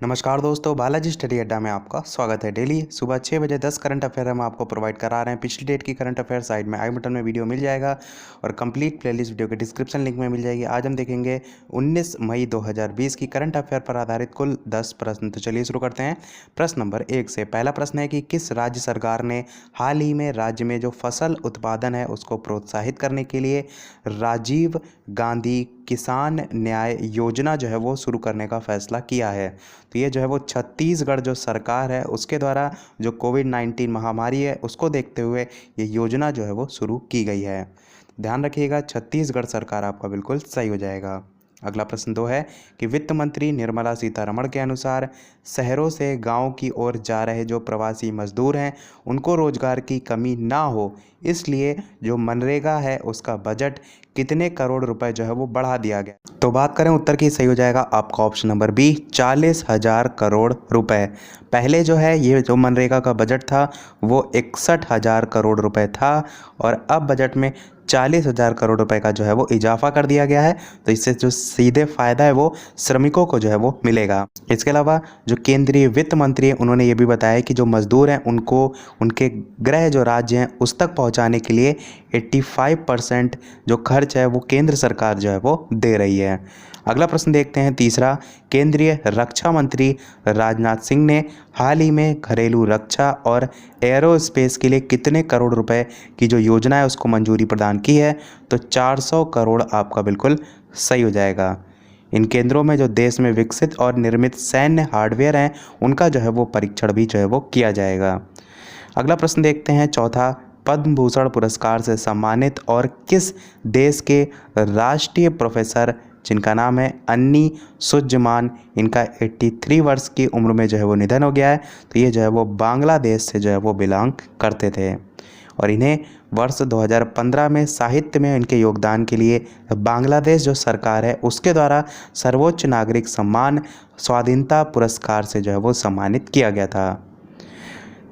नमस्कार दोस्तों, बालाजी स्टडी अड्डा में आपका स्वागत है। डेली सुबह 6 बजे 10 करंट अफेयर हम आपको प्रोवाइड करा रहे हैं। पिछली डेट की करंट अफेयर साइड में आई बटन में वीडियो मिल जाएगा और कंप्लीट प्लेलिस्ट वीडियो के डिस्क्रिप्शन लिंक में मिल जाएगी। आज हम देखेंगे 19 मई 2020 की करंट अफेयर पर आधारित कुल 10 प्रश्न। तो चलिए शुरू करते हैं प्रश्न नंबर 1 से। पहला प्रश्न है कि किस राज्य सरकार ने हाल ही में राज्य में जो फसल उत्पादन है उसको प्रोत्साहित करने के लिए राजीव गांधी किसान न्याय योजना जो है वो शुरू करने का फैसला किया है। तो ये जो है वो छत्तीसगढ़ जो सरकार है उसके द्वारा जो कोविड-19 महामारी है उसको देखते हुए ये योजना जो है वो शुरू की गई है। ध्यान रखिएगा, छत्तीसगढ़ सरकार आपका बिल्कुल सही हो जाएगा। अगला प्रश्न 2 है कि वित्त मंत्री निर्मला सीतारमण के अनुसार शहरों से गांव की ओर जा रहे जो प्रवासी मजदूर हैं उनको रोजगार की कमी ना हो, इसलिए जो मनरेगा है उसका बजट कितने करोड़ रुपए जो है वो बढ़ा दिया गया। तो बात करें उत्तर की, सही हो जाएगा आपका ऑप्शन नंबर बी, 40,000 करोड़ रुपए। पहले जो है ये जो मनरेगा का बजट था वो 61,000 करोड़ रुपए था और अब बजट में 40,000 करोड़ रुपए का जो है वो इजाफा कर दिया गया है। तो इससे जो सीधे फायदा है वो श्रमिकों को जो है वो मिलेगा। इसके अलावा जो केंद्रीय वित्त मंत्री है उन्होंने ये भी बताया कि जो मजदूर हैं उनको उनके गृह जो राज्य हैं उस तक पहुंचाने के लिए 85% जो खर्च है वो केंद्र सरकार जो है वो दे रही है। अगला प्रश्न देखते हैं तीसरा। केंद्रीय रक्षा मंत्री राजनाथ सिंह ने हाल ही में घरेलू रक्षा और एरोस्पेस के लिए कितने करोड़ रुपए की जो योजना है उसको मंजूरी प्रदान की है। तो 400 करोड़ आपका बिल्कुल सही हो जाएगा। इन केंद्रों में जो देश में विकसित और निर्मित सैन्य हार्डवेयर हैं उनका जो है वो परीक्षण भी जो है वो किया जाएगा। अगला प्रश्न देखते हैं चौथा। पद्म भूषण पुरस्कार से सम्मानित और किस देश के राष्ट्रीय प्रोफेसर जिनका नाम है अन्नी सुज्जमान, इनका 83 वर्ष की उम्र में जो है वो निधन हो गया है। तो ये जो है वो बांग्लादेश से जो है वो बिलोंग करते थे और इन्हें वर्ष 2015 में साहित्य में इनके योगदान के लिए बांग्लादेश जो सरकार है उसके द्वारा सर्वोच्च नागरिक सम्मान स्वाधीनता पुरस्कार से जो है वो सम्मानित किया गया था।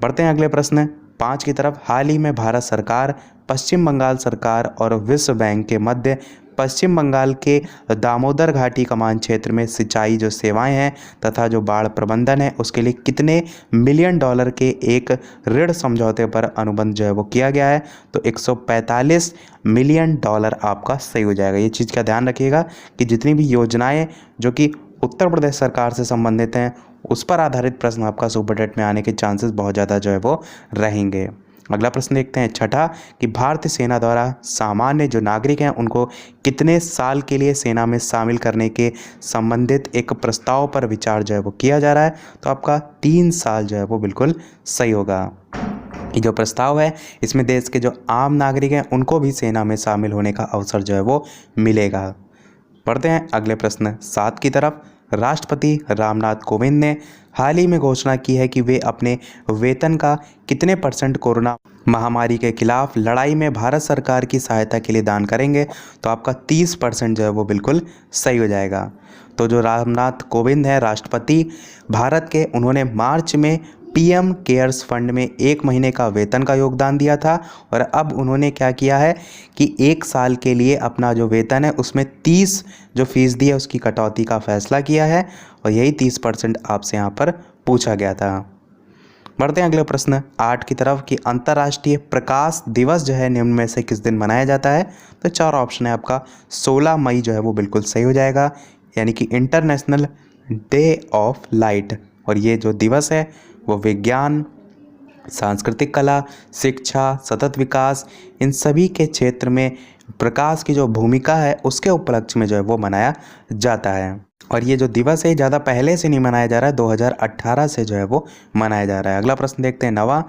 बढ़ते हैं अगले प्रश्न 5 की तरफ। हाल ही में भारत सरकार, पश्चिम बंगाल सरकार और विश्व बैंक के मध्य पश्चिम बंगाल के दामोदर घाटी कमान क्षेत्र में सिंचाई जो सेवाएं हैं तथा जो बाढ़ प्रबंधन है उसके लिए कितने मिलियन डॉलर के एक ऋण समझौते पर अनुबंध जो है वो किया गया है। तो 145 मिलियन डॉलर आपका सही हो जाएगा। ये चीज़ का ध्यान रखिएगा कि जितनी भी योजनाएं जो कि उत्तर प्रदेश सरकार से संबंधित हैं उस पर आधारित प्रश्न आपका सुपर टेट में आने के चांसेस बहुत ज़्यादा जो है वो रहेंगे। अगला प्रश्न देखते हैं छठा कि भारतीय सेना द्वारा सामान्य जो नागरिक हैं उनको कितने साल के लिए सेना में शामिल करने के संबंधित एक प्रस्ताव पर विचार जो है वो किया जा रहा है। तो आपका 3 साल जो है वो बिल्कुल सही होगा। ये जो प्रस्ताव है इसमें देश के जो आम नागरिक हैं उनको भी सेना में शामिल होने का अवसर जो है वो मिलेगा। बढ़ते हैं अगले प्रश्न 7 की तरफ। राष्ट्रपति रामनाथ कोविंद ने हाल ही में घोषणा की है कि वे अपने वेतन का कितने % कोरोना महामारी के खिलाफ लड़ाई में भारत सरकार की सहायता के लिए दान करेंगे। तो आपका 30% जो है वो बिल्कुल सही हो जाएगा। तो जो रामनाथ कोविंद है राष्ट्रपति भारत के, उन्होंने मार्च में पीएम केयर्स फंड में 1 महीने का वेतन का योगदान दिया था और अब उन्होंने क्या किया है कि 1 साल के लिए अपना जो वेतन है उसमें 30% है उसकी कटौती का फैसला किया है और यही 30% आपसे यहाँ पर पूछा गया था। बढ़ते हैं अगले प्रश्न 8 की तरफ कि अंतर्राष्ट्रीय प्रकाश दिवस जो है निम्न में से किस दिन मनाया जाता है। तो 4 ऑप्शन है आपका। 16 मई जो है वो बिल्कुल सही हो जाएगा, यानी कि इंटरनेशनल डे ऑफ लाइट। और ये जो दिवस है वो विज्ञान, सांस्कृतिक कला, शिक्षा, सतत विकास इन सभी के क्षेत्र में प्रकाश की जो भूमिका है उसके उपलक्ष्य में जो है वो मनाया जाता है। और ये जो दिवस है ज़्यादा पहले से नहीं मनाया जा रहा है, 2018 से जो है वो मनाया जा रहा है। अगला प्रश्न देखते हैं 9वां।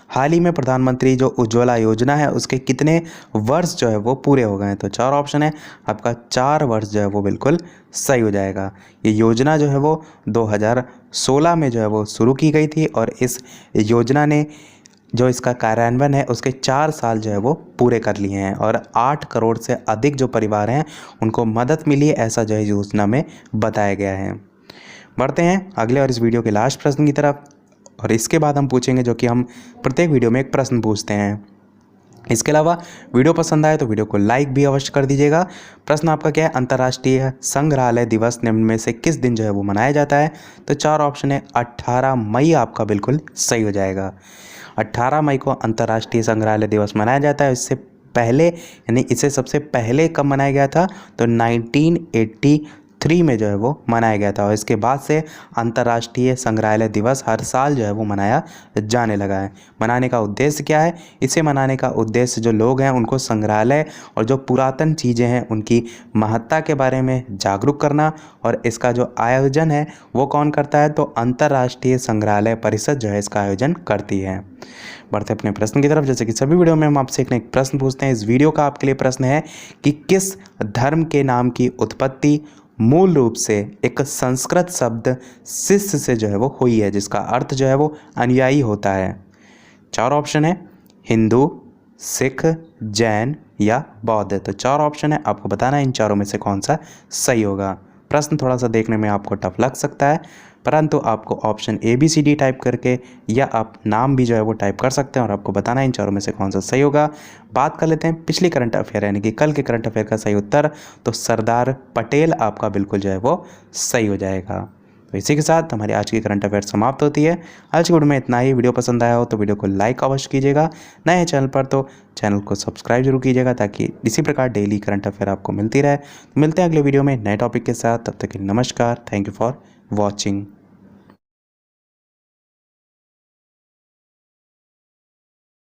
हाल ही में प्रधानमंत्री जो उज्ज्वला योजना है उसके कितने वर्ष जो है वो पूरे हो गए हैं। तो 4 ऑप्शन है आपका। 4 वर्ष जो है वो बिल्कुल सही हो जाएगा। ये योजना जो है वो 2016 में जो है वो शुरू की गई थी और इस योजना ने जो इसका कार्यान्वयन है उसके 4 साल जो है वो पूरे कर लिए हैं और 8 करोड़ से अधिक जो परिवार हैं उनको मदद मिली है, ऐसा जो है योजना में बताया गया है। बढ़ते हैं अगले और इस वीडियो के लास्ट प्रश्न की तरफ और इसके बाद हम पूछेंगे जो कि हम प्रत्येक वीडियो में एक प्रश्न पूछते हैं। इसके अलावा वीडियो पसंद आए तो वीडियो को लाइक भी अवश्य कर दीजिएगा। प्रश्न आपका क्या है, अंतर्राष्ट्रीय संग्रहालय दिवस निम्न में से किस दिन जो है वो मनाया जाता है? तो 4 ऑप्शन है, 18 मई आपका बिल्कुल सही हो जाएगा। 18 मई को अंतर्राष्ट्रीय संग्रहालय दिवस मनाया जाता है। इससे पहले यानी इसे सबसे पहले कब मनाया गया था? तो 1983 में जो है वो मनाया गया था, और इसके बाद से अंतर्राष्ट्रीय संग्रहालय दिवस हर साल जो है वो मनाया जाने लगा है। मनाने का उद्देश्य क्या है? इसे मनाने का उद्देश्य जो लोग हैं उनको संग्रहालय और जो पुरातन चीज़ें हैं उनकी महत्ता के बारे में जागरूक करना, और इसका जो आयोजन है वो कौन करता है? तो अंतर्राष्ट्रीय संग्रहालय परिषद जो है इसका आयोजन करती है। बढ़ते अपने प्रश्न की तरफ। जैसे कि सभी वीडियो में हम आपसे एक न एक प्रश्न पूछते हैं। इस वीडियो का आपके लिए प्रश्न है कि किस धर्म के नाम की उत्पत्ति मूल रूप से एक संस्कृत शब्द शिष्य से जो है वो हुई है, जिसका अर्थ जो है वो अनुयायी होता है। 4 ऑप्शन है, हिंदू, सिख, जैन या बौद्ध। तो 4 ऑप्शन है, आपको बताना है इन चारों में से कौन सा सही होगा। प्रश्न थोड़ा सा देखने में आपको टफ लग सकता है, परंतु आपको ऑप्शन ABCD टाइप करके या आप नाम भी जो है वो टाइप कर सकते हैं और आपको बताना है इन चारों में से कौन सा सही होगा। बात कर लेते हैं पिछली करंट अफेयर यानी कि कल के करंट अफेयर का सही उत्तर, तो सरदार पटेल आपका बिल्कुल जो है वो सही हो जाएगा। तो इसी के साथ हमारी आज की करंट अफेयर समाप्त होती है। आज की वीडियो में इतना ही। वीडियो पसंद आया हो तो वीडियो को लाइक अवश्य कीजिएगा। नए हैं चैनल पर तो चैनल को सब्सक्राइब जरूर कीजिएगा, ताकि इसी प्रकार डेली करंट अफेयर आपको मिलती रहे। तो मिलते हैं अगले वीडियो में नए टॉपिक के साथ। तब तक के लिए नमस्कार। Thank you for watching.